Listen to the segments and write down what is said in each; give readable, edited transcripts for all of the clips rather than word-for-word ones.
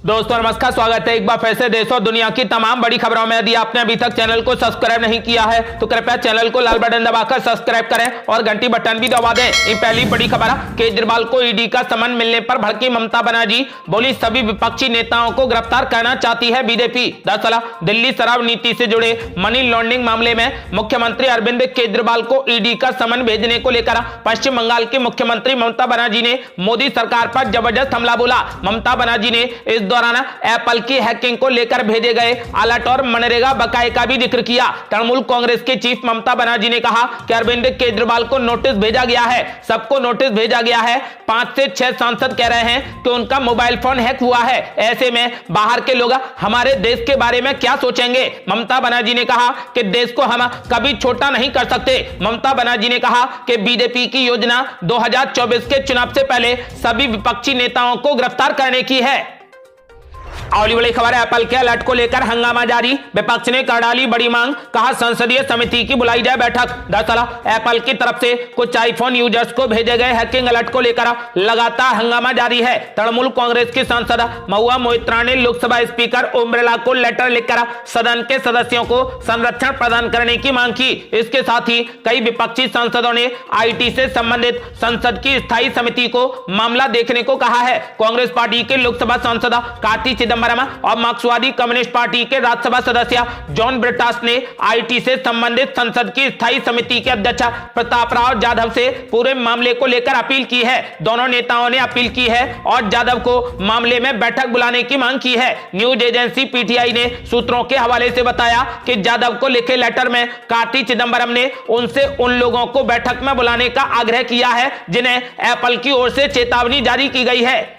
दोस्तों नमस्कार, स्वागत है एक बार फिर से देश और दुनिया की तमाम बड़ी खबरों में। यदि आपने अभी तक चैनल को सब्सक्राइब नहीं किया है तो कृपया चैनल को लाल बटन दबाकर सब्सक्राइब करें और घंटी बटन भी दबा दें। ये पहली बड़ी खबर है, केजरीवाल को ईडी का समन मिलने पर भड़की ममता बनर्जी, बोली सभी विपक्षी नेताओं को गिरफ्तार करना चाहती है बीजेपी। दरअसल दिल्ली शराब नीति से जुड़े मनी लॉन्ड्रिंग मामले में मुख्यमंत्री अरविंद केजरीवाल को ईडी का समन भेजने को लेकर पश्चिम बंगाल की मुख्यमंत्री ममता बनर्जी ने मोदी सरकार पर जबरदस्त हमला बोला। ममता बनर्जी ने इस दौरान एप्पल की हैकिंग को लेकर भेजे गए अलर्ट और मनरेगा बकाये का भी जिक्र किया। तृणमूल कांग्रेस के चीफ ममता बनर्जी ने कहा कि अरविंद केजरीवाल को नोटिस भेजा गया है, सबको नोटिस भेजा गया है। 5 से 6 सांसद कह रहे हैं कि उनका मोबाइल फोन हैक हुआ है। ऐसे में बाहर के लोग हमारे देश के बारे में क्या सोचेंगे। ममता बनर्जी ने कहा कि देश को हम कभी छोटा नहीं कर सकते। ममता बनर्जी ने कहा कि बीजेपी की योजना 2024 के चुनाव से पहले सभी विपक्षी नेताओं को गिरफ्तार करने की है। अगली बड़ी खबर है, एप्पल के अलर्ट को लेकर हंगामा जारी, विपक्ष ने कर डाली बड़ी मांग, कहा संसदीय समिति की बुलाई जाए बैठक। दरअसल एप्पल की तरफ से कुछ आईफोन यूजर्स को भेजे गए हैकिंग अलर्ट को लेकर लगातार हंगामा जारी है। तृणमूल कांग्रेस की सांसद महुआ मोइत्रा ने लोकसभा स्पीकर ओम बिरला को लेटर लिखकर सदन के सदस्यों को संरक्षण प्रदान करने की मांग की। इसके साथ ही कई विपक्षी सांसदों ने IT से संबंधित संसद की स्थायी समिति को मामला देखने को कहा है। कांग्रेस पार्टी के लोकसभा सांसद कार्ति चिदंबरम और मार्क्सवादी कम्युनिस्ट पार्टी के राज्यसभा सदस्य जॉन ब्रिटास ने IT से संबंधित संसद की स्थायी समिति के अध्यक्ष प्रताप राव जाधव से पूरे मामले को लेकर अपील की है। दोनों नेताओं ने अपील की है और जाधव को मामले में बैठक बुलाने की मांग की है। न्यूज एजेंसी PTI ने सूत्रों के हवाले से बताया कि जाधव को लिखे लेटर में कार्ति चिदंबरम ने उनसे उन लोगों को बैठक में बुलाने का आग्रह किया है जिन्हें एप्पल की ओर से चेतावनी जारी की गई है।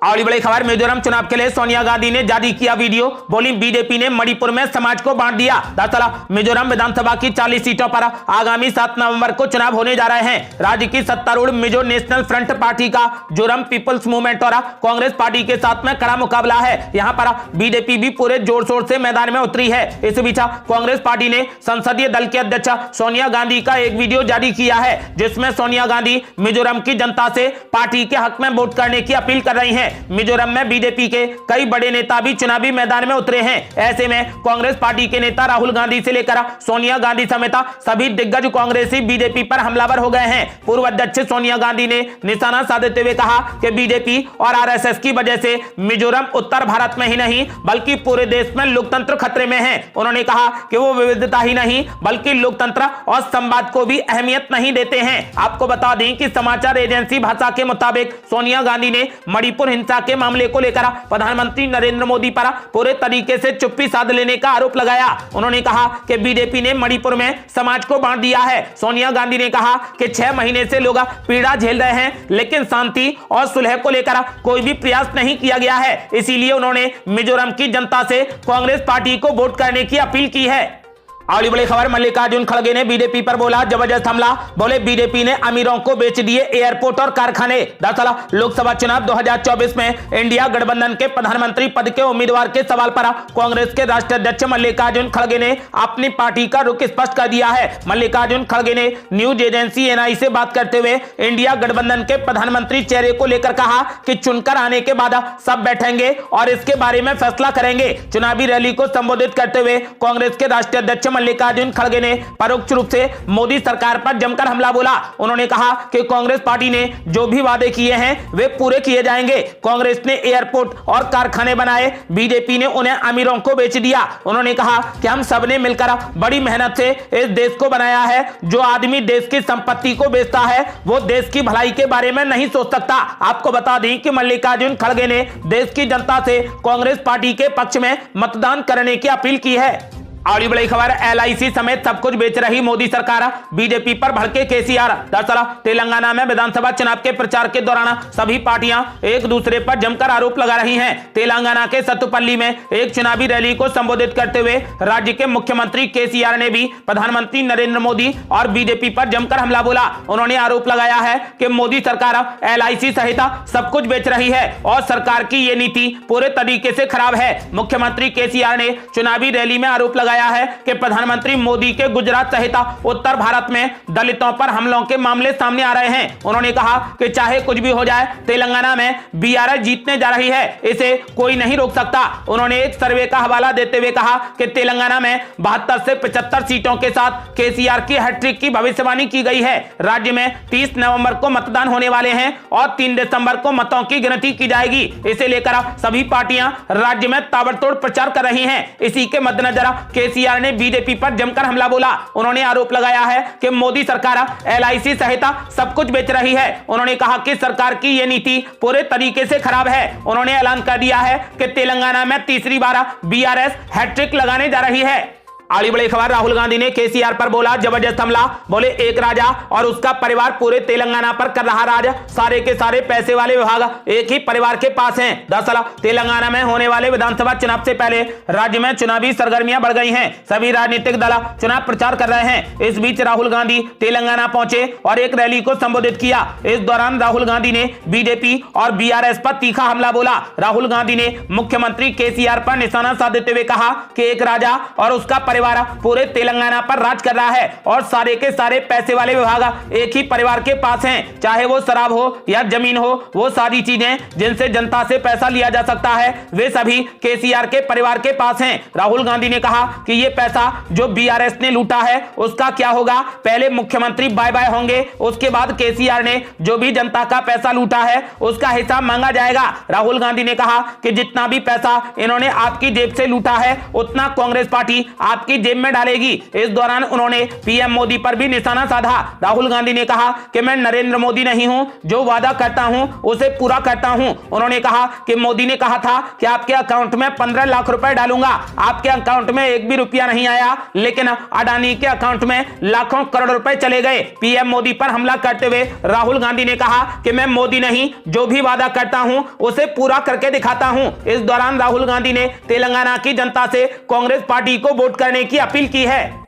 अगली बड़ी खबर, मिजोरम चुनाव के लिए सोनिया गांधी ने जारी किया वीडियो, बोली बीजेपी ने मणिपुर में समाज को बांट दिया। दरअसल मिजोरम विधानसभा की 40 सीटों पर आगामी 7 नवंबर को चुनाव होने जा रहे हैं। राज्य की सत्तारूढ़ मिजो नेशनल फ्रंट पार्टी का जोरम पीपल्स मूवमेंट और कांग्रेस पार्टी के साथ में कड़ा मुकाबला है। यहाँ पर बीजेपी भी पूरे जोर शोर से मैदान में उतरी है। इस बीच कांग्रेस पार्टी ने संसदीय दल की अध्यक्ष सोनिया गांधी का एक वीडियो जारी किया है जिसमें सोनिया गांधी मिजोरम की जनता से पार्टी के हक में वोट करने की अपील कर रही है। मिजोरम में बीजेपी के कई बड़े नेता भी चुनावी मैदान में उतरे हैं। ऐसे में कांग्रेस पार्टी के नेता राहुल गांधी से लेकर सोनिया गांधी समेत सभी दिग्गज कांग्रेसी बीजेपी पर हमलावर हो गए हैं। पूर्व अध्यक्ष सोनिया गांधी ने निशाना साधते हुए कहा कि बीजेपी और RSS की वजह से मिजोरम उत्तर भारत में ही नहीं बल्कि पूरे देश में लोकतंत्र खतरे में है। उन्होंने कहा कि वो विविधता ही नहीं बल्कि लोकतंत्र और संवाद को भी अहमियत नहीं देते हैं। आपको बता दें कि समाचार एजेंसी भाषा के मुताबिक सोनिया गांधी ने मणिपुर हिंसा के मामले को लेकर प्रधानमंत्री नरेंद्र मोदी पर पूरे तरीके से चुप्पी साध लेने का आरोप लगाया। उन्होंने कहा कि बीजेपी ने मणिपुर में समाज को बांट दिया है। सोनिया गांधी ने कहा कि 6 महीने से लोग पीड़ा झेल रहे हैं लेकिन शांति और सुलह को लेकर कोई भी प्रयास नहीं किया गया है। इसीलिए उन्होंने मिजोरम की जनता से कांग्रेस पार्टी को वोट करने की अपील की है। अगली बड़ी खबर, मल्लिकार्जुन खड़गे ने बीजेपी पर बोला जबरदस्त हमला, बोले बीजेपी ने अमीरों को बेच दिए एयरपोर्ट और कारखाने। दरअसल लोकसभा चुनाव 2024 में इंडिया गठबंधन के प्रधानमंत्री पद के उम्मीदवार के सवाल पर कांग्रेस के राष्ट्रीय अध्यक्ष मल्लिकार्जुन खड़गे ने अपनी पार्टी का रुख स्पष्ट कर दिया है। मल्लिकार्जुन खड़गे ने न्यूज एजेंसी NI से बात करते हुए इंडिया गठबंधन के प्रधानमंत्री चेहरे को लेकर कहा कि चुनकर आने के बाद सब बैठेंगे और इसके बारे में फैसला करेंगे। चुनावी रैली को संबोधित करते हुए कांग्रेस के राष्ट्रीय अध्यक्ष मल्लिकार्जुन खड़गे ने परोक्ष रूप से मोदी सरकार पर जमकर हमला बोला। उन्होंने कहा कि कांग्रेस पार्टी ने जो भी वादे किए हैं वे पूरे किए जाएंगे। कांग्रेस ने एयरपोर्ट और कारखाने बनाए, बीजेपी ने उन्हें अमीरों को बेच दिया। उन्होंने कहा कि हम सबने मिलकर बड़ी मेहनत से इस देश को बनाया है। जो आदमी देश की संपत्ति को बेचता है वो देश की भलाई के बारे में नहीं सोच सकता। आपको बता दें कि मल्लिकार्जुन खड़गे ने देश की जनता से कांग्रेस पार्टी के पक्ष में मतदान करने की अपील की है। अगली बड़ी खबर, LIC समेत सब कुछ बेच रही मोदी सरकार, बीजेपी पर भड़के KCR। दरअसल तेलंगाना में विधानसभा चुनाव के प्रचार के दौरान सभी पार्टियां एक दूसरे पर जमकर आरोप लगा रही हैं। तेलंगाना के सत्तुपल्ली में एक चुनावी रैली को संबोधित करते हुए राज्य के मुख्यमंत्री KCR ने भी प्रधानमंत्री नरेंद्र मोदी और बीजेपी पर जमकर हमला बोला। उन्होंने आरोप लगाया है कि मोदी सरकार LIC सहित सब कुछ बेच रही है और सरकार की ये नीति पूरे तरीके से खराब है। मुख्यमंत्री KCR ने चुनावी रैली में आरोप लगाया लगाया है कि प्रधानमंत्री मोदी के गुजरात सहित उत्तर भारत में दलितों पर हमलों के मामले सामने आ रहे हैं। उन्होंने कहा कि चाहे कुछ भी हो जाए, तेलंगाना में बीआरएस जीतने जा रही है, इसे कोई नहीं रोक सकता। उन्होंने एक सर्वे का हवाला देते हुए कहा कि तेलंगाना में 72 से 75 सीटों के साथ केसीआर की हैट्रिक की भविष्यवाणी की गई है। राज्य में 30 नवंबर को मतदान होने वाले हैं और 3 दिसंबर को मतों की गिनती की जाएगी। इसे लेकर सभी पार्टियां राज्य में ताबड़तोड़ प्रचार कर रही हैं। इसी के मद्देनजर केसीआर ने बीजेपी पर जमकर हमला बोला। उन्होंने आरोप लगाया है कि मोदी सरकार एलआईसी सहित सब कुछ बेच रही है। उन्होंने कहा कि सरकार की यह नीति पूरे तरीके से खराब है। उन्होंने ऐलान कर दिया है कि तेलंगाना में तीसरी बार बीआरएस हैट्रिक लगाने जा रही है। आड़ी बड़ी खबर, राहुल गांधी ने केसीआर पर बोला जबरदस्त हमला। बोले एक राजा और उसका परिवार पूरे तेलंगाना पर कर रहा राज। सारे के सारे पैसे वाले विभाग एक ही परिवार के पास हैं। दरअसल तेलंगाना में होने वाले विधानसभा चुनाव से पहले राज्य में चुनावी सरगर्मियां बढ़ गई हैं। सभी राजनीतिक दल चुनाव प्रचार कर रहे हैं। इस बीच राहुल गांधी तेलंगाना पहुंचे और एक रैली को संबोधित किया। इस दौरान राहुल गांधी ने बीजेपी और बीआरएस पर तीखा हमला बोला। राहुल गांधी ने मुख्यमंत्री केसीआर पर निशाना साधते हुए कहा कि एक राजा और उसका परिवार पूरे तेलंगाना पर राज कर रहा है और सारे के सारे पैसे वाले विभाग एक ही परिवार के पास हैं। चाहे वो शराब हो या जमीन हो, वो सारी चीजें जिनसे जनता से पैसा लिया जा सकता है, वे सभी केसीआर के परिवार के पास हैं। राहुल गांधी ने कहा कि ये पैसा जो बीआरएस ने लूटा है उसका क्या होगा। पहले मुख्यमंत्री बाय बाय होंगे, उसके बाद केसीआर ने जो भी जनता का पैसा लूटा है उसका हिसाब मांगा जाएगा। राहुल गांधी ने कहा कि जितना भी पैसा इन्होंने आपकी जेब से लूटा है उतना कांग्रेस पार्टी आपकी जेब में डालेगी। इस दौरान उन्होंने पीएम मोदी पर भी निशाना साधा। राहुल गांधी ने कहा कि मैं नरेंद्र मोदी नहीं हूं, जो वादा करता हूं उसे पूरा करता हूं। उन्होंने कहा कि मोदी ने कहा था कि आपके अकाउंट में 15 लाख रुपए डालूंगा, आपके अकाउंट में एक भी रुपया नहीं आया, लेकिन अडानी के अकाउंट में लाखों करोड़ रुपए चले गए। पीएम मोदी पर हमला करते हुए राहुल गांधी ने कहा कि मैं मोदी नहीं, जो भी वादा करता हूं उसे पूरा करके दिखाता हूं। इस दौरान राहुल गांधी ने तेलंगाना की जनता से कांग्रेस पार्टी को वोट करने की अपील की है।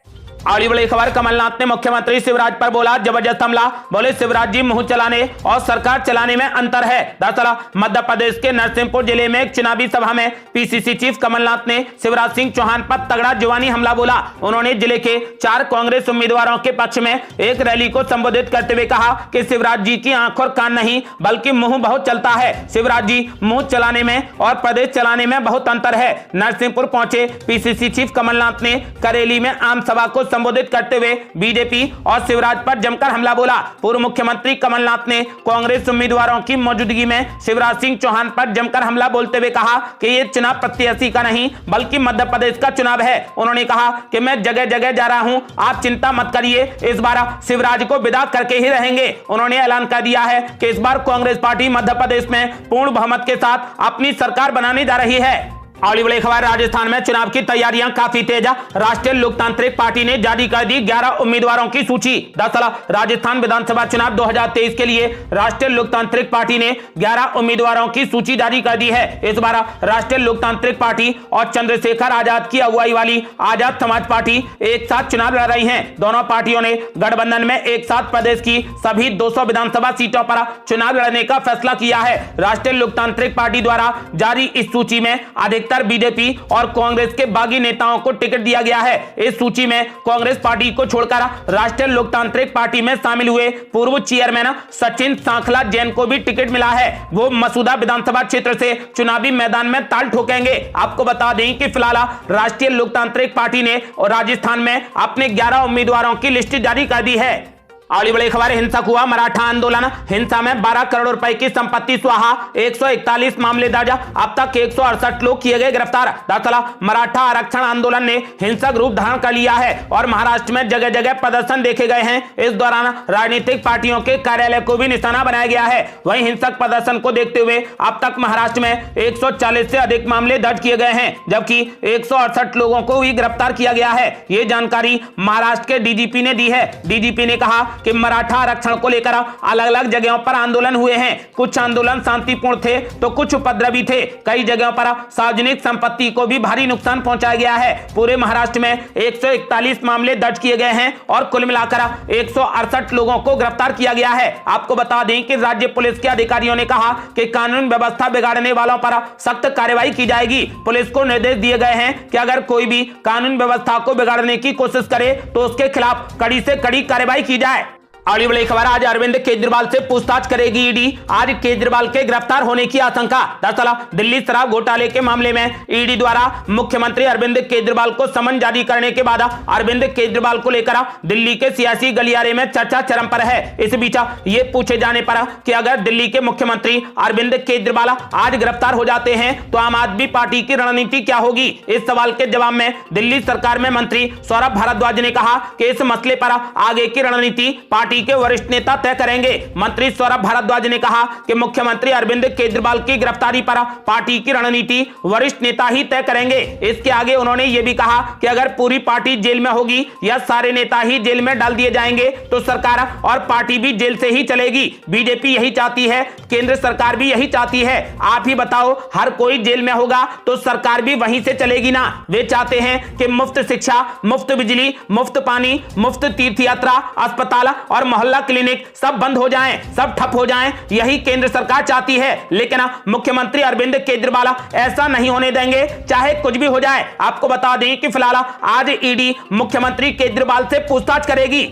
आड़ी बड़ी खबर, कमलनाथ ने मुख्यमंत्री शिवराज पर बोला जबरदस्त हमला। बोले शिवराज जी मुंह चलाने और सरकार चलाने में अंतर है। दरअसल मध्य प्रदेश के नरसिंहपुर जिले में एक चुनावी सभा में पीसीसी चीफ कमलनाथ ने शिवराज सिंह चौहान पर तगड़ा जुबानी हमला बोला। उन्होंने जिले के 4 कांग्रेस उम्मीदवारों के पक्ष में एक रैली को संबोधित करते हुए कहा कि शिवराज जी की आंख और कान नहीं बल्कि मुंह बहुत चलता है। शिवराज जी मुंह चलाने में और प्रदेश चलाने में बहुत अंतर है। नरसिंहपुर पहुंचे पीसीसी चीफ कमलनाथ ने करेली में आम सभा को संबोधित करते हुए बीजेपी और शिवराज पर जमकर हमला बोला। पूर्व मुख्यमंत्री कमलनाथ ने कांग्रेस उम्मीदवारों की मौजूदगी में शिवराज सिंह चौहान पर जमकर हमला बोलते हुए कहा कि ये चुनाव प्रत्याशी का नहीं बल्कि मध्य प्रदेश का चुनाव है। उन्होंने कहा कि मैं जगह जगह जा रहा हूं, आप चिंता मत करिए, इस बार शिवराज को विदा करके ही रहेंगे। उन्होंने ऐलान कर दिया है कि इस बार कांग्रेस पार्टी मध्य प्रदेश में पूर्ण बहुमत के साथ अपनी सरकार बनाने जा रही है। अगली बड़ी खबर, राजस्थान में चुनाव की तैयारियां काफी तेज। राष्ट्रीय लोकतांत्रिक पार्टी ने जारी कर दी 11 उम्मीदवारों की सूची। दरअसल राजस्थान विधानसभा चुनाव 2023 के लिए राष्ट्रीय लोकतांत्रिक पार्टी ने 11 उम्मीदवारों की सूची जारी कर दी है। इस बार राष्ट्रीय लोकतांत्रिक पार्टी और चंद्रशेखर आजाद की अगुवाई वाली आजाद समाज पार्टी एक साथ चुनाव लड़ रही है। दोनों पार्टियों ने गठबंधन में एक साथ प्रदेश की सभी 200 विधानसभा सीटों पर चुनाव लड़ने का फैसला किया है। राष्ट्रीय लोकतांत्रिक पार्टी द्वारा जारी इस सूची में अधिकतर बीजेपी और कांग्रेस के बागी नेताओं को टिकट दिया गया है। इस सूची में कांग्रेस पार्टी को छोड़कर राष्ट्रीय लोकतांत्रिक पार्टी में शामिल हुए पूर्व चेयरमैन सचिन सांखला जैन को भी टिकट मिला है। वो मसूदा विधानसभा क्षेत्र से चुनावी मैदान में ताल ठोकेंगे। आपको बता दें कि फिलहाल राष्ट्रीय लोकतांत्रिक पार्टी ने राजस्थान में अपने 11 उम्मीदवारों की लिस्ट जारी कर दी है। अगली बड़ी खबर, हिंसक हुआ मराठा आंदोलन। हिंसा में 12 करोड़ रुपए की संपत्ति स्वाहा, 141 मामले दर्ज, अब तक 168 लोग किए गए गिरफ्तार। दरअसल मराठा आरक्षण आंदोलन ने हिंसक रूप धारण कर लिया है और महाराष्ट्र में जगह जगह प्रदर्शन देखे गए हैं। इस दौरान राजनीतिक पार्टियों के कार्यालय को भी निशाना बनाया गया है। वहीं हिंसक प्रदर्शन को देखते हुए अब तक महाराष्ट्र में 140 से अधिक मामले दर्ज किए गए हैं, जबकि 168 लोगों को भी गिरफ्तार किया गया है। ये जानकारी महाराष्ट्र के डीजीपी ने दी है। डीजीपी ने कहा कि मराठा आरक्षण को लेकर अलग अलग जगहों पर आंदोलन हुए हैं। कुछ आंदोलन शांतिपूर्ण थे तो कुछ उपद्रवी थे। कई जगहों पर सार्वजनिक संपत्ति को भी भारी नुकसान पहुंचाया गया है। पूरे महाराष्ट्र में 141 मामले दर्ज किए गए हैं और कुल मिलाकर 168 लोगों को गिरफ्तार किया गया है। आपको बता दें कि राज्य पुलिस के अधिकारियों ने कहा कि कानून व्यवस्था बिगाड़ने वालों पर सख्त कार्रवाई की जाएगी। पुलिस को निर्देश दिए गए हैं कि अगर कोई भी कानून व्यवस्था को बिगाड़ने की कोशिश करे तो उसके खिलाफ कड़ी से कड़ी कार्रवाई की जाए। अगली बड़ी खबर, आज अरविंद केजरीवाल से पूछताछ करेगी ईडी। आज केजरीवाल के गिरफ्तार होने की आशंका। दरअसल दिल्ली शराब घोटाले के मामले में ईडी द्वारा मुख्यमंत्री अरविंद केजरीवाल को समन जारी करने के बाद अरविंद केजरीवाल को लेकर दिल्ली के सियासी गलियारे में चर्चा चरम पर है। इस बीच ये पूछे जाने पर कि अगर दिल्ली के मुख्यमंत्री अरविंद केजरीवाल आज गिरफ्तार हो जाते हैं तो आम आदमी पार्टी की रणनीति क्या होगी। इस सवाल के जवाब में दिल्ली सरकार में मंत्री सौरभ भारद्वाज ने कहा कि इस मसले पर आगे की रणनीति पार्टी के वरिष्ठ नेता तय करेंगे। मंत्री सौरभ भारद्वाज ने कहा कि मुख्यमंत्री अरविंद केजरीवाल की गिरफ्तारी पर पार्टी की रणनीति वरिष्ठ नेता ही तय करेंगे। इसके आगे उन्होंने यह भी कहा कि अगर पूरी पार्टी जेल में होगी या सारे नेता ही जेल में डाल दिए जाएंगे तो सरकार और पार्टी भी जेल से ही चलेगी। बीजेपी यही चाहती है, केंद्र सरकार भी यही चाहती है। आप ही बताओ, हर कोई जेल में होगा तो सरकार भी वहीं से चलेगी ना। वे चाहते हैं कि मुफ्त शिक्षा, मुफ्त बिजली, मुफ्त पानी, मुफ्त तीर्थ यात्रा, अस्पताल और मोहल्ला क्लिनिक सब बंद हो जाएं, सब ठप हो जाएं। यही केंद्र सरकार चाहती है, लेकिन मुख्यमंत्री अरविंद केजरीवाल ऐसा नहीं होने देंगे, चाहे कुछ भी हो जाए। आपको बता दें कि फिलहाल आज ईडी मुख्यमंत्री केजरीवाल से पूछताछ करेगी।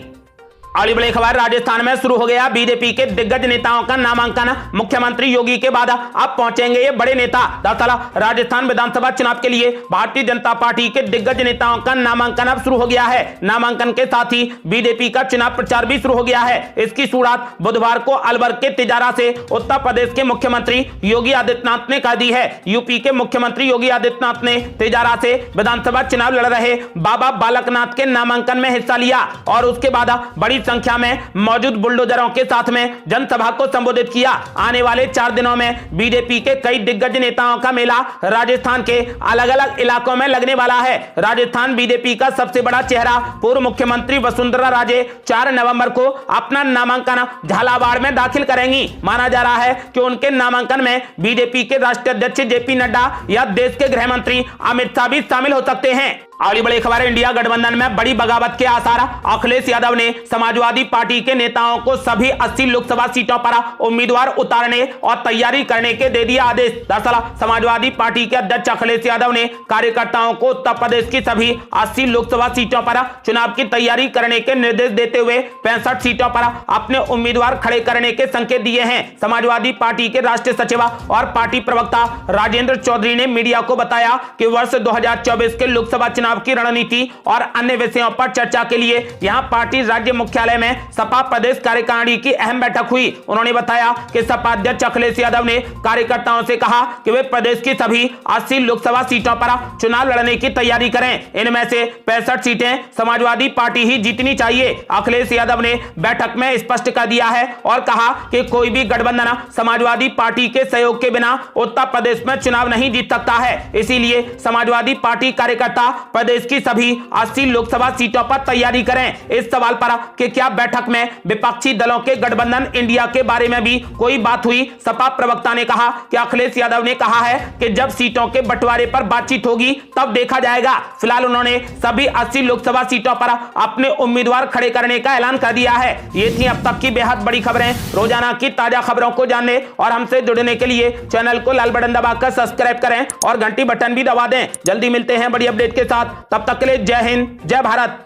अगली बड़ी खबर, राजस्थान में शुरू हो गया बीजेपी के दिग्गज नेताओं का नामांकन। मुख्यमंत्री योगी के बाद अब पहुंचेंगे ये बड़े नेता। दरअसल राजस्थान विधानसभा चुनाव के लिए भारतीय जनता पार्टी के दिग्गज नेताओं का नामांकन अब शुरू हो गया है। नामांकन के साथ ही बीजेपी का चुनाव प्रचार भी शुरू हो गया है। इसकी शुरुआत बुधवार को अलवर के तिजारा से उत्तर प्रदेश के मुख्यमंत्री योगी आदित्यनाथ ने कर दी है। यूपी के मुख्यमंत्री योगी आदित्यनाथ ने तिजारा से विधानसभा चुनाव लड़ रहे बाबा बालकनाथ के नामांकन में हिस्सा लिया और उसके बाद बड़ी संख्या में मौजूद बुलडोजरों के साथ में जनसभा को संबोधित किया। आने वाले 4 दिनों में बीजेपी के कई दिग्गज नेताओं का मेला राजस्थान के अलग अलग इलाकों में लगने वाला है। राजस्थान बीजेपी का सबसे बड़ा चेहरा पूर्व मुख्यमंत्री वसुंधरा राजे 4 नवंबर को अपना नामांकन झालावाड़ में दाखिल करेंगी। माना जा रहा है कि उनके नामांकन में बीजेपी के राष्ट्रीय अध्यक्ष जेपी नड्डा या देश के गृह मंत्री अमित शाह भी शामिल हो सकते हैं। अगली बड़ी खबर, इंडिया गठबंधन में बड़ी बगावत के आसार। अखिलेश यादव ने समाजवादी पार्टी के नेताओं को सभी 80 लोकसभा सीटों पर उम्मीदवार उतारने और तैयारी करने के दे दिया आदेश। दरअसल समाजवादी पार्टी के अध्यक्ष अखिलेश यादव ने कार्यकर्ताओं को उत्तर प्रदेश की सभी 80 लोकसभा सीटों पर चुनाव की तैयारी करने के निर्देश देते हुए 65 सीटों पर अपने उम्मीदवार खड़े करने के संकेत दिए हैं। समाजवादी पार्टी के राष्ट्रीय सचिव और पार्टी प्रवक्ता राजेंद्र चौधरी ने मीडिया को बताया कि वर्ष 2024 के लोकसभा चुनाव की रणनीति और अन्य विषयों पर चर्चा के लिए यहां पार्टी राज्य मुख्यालय में सपा प्रदेश कार्यकारिणी की अहम बैठक हुई। उन्होंने बताया कि सपा अध्यक्ष अखिलेश यादव ने कार्यकर्ताओं से कहा कि वे प्रदेश की सभी 80 लोकसभा सीटों पर चुनाव लड़ने की तैयारी करें। इनमें से 65 सीटें समाजवादी पार्टी ही जीतनी चाहिए। अखिलेश यादव ने बैठक में स्पष्ट कर दिया है और कहा कि कोई भी गठबंधन समाजवादी पार्टी के सहयोग के बिना उत्तर प्रदेश में चुनाव नहीं जीत सकता है। इसीलिए समाजवादी पार्टी कार्यकर्ता प्रदेश की सभी 80 लोकसभा सीटों पर तैयारी करें। इस सवाल पर कि क्या बैठक में विपक्षी दलों के गठबंधन इंडिया के बारे में भी कोई बात हुई, सपा प्रवक्ता ने कहा कि अखिलेश यादव ने कहा है कि जब सीटों के बंटवारे पर बातचीत होगी तब देखा जाएगा। फिलहाल उन्होंने सभी 80 लोकसभा सीटों पर अपने उम्मीदवार खड़े करने का ऐलान कर दिया है। ये थी अब तक की बेहद बड़ी खबरें। रोजाना की ताजा खबरों को जानने और हमसे जुड़ने के लिए चैनल को लाल बटन दबाकर सब्सक्राइब करें और घंटी बटन भी दबा दें। जल्दी मिलते हैं बड़ी अपडेट के साथ, तब तक के लिए जय हिंद, जय भारत।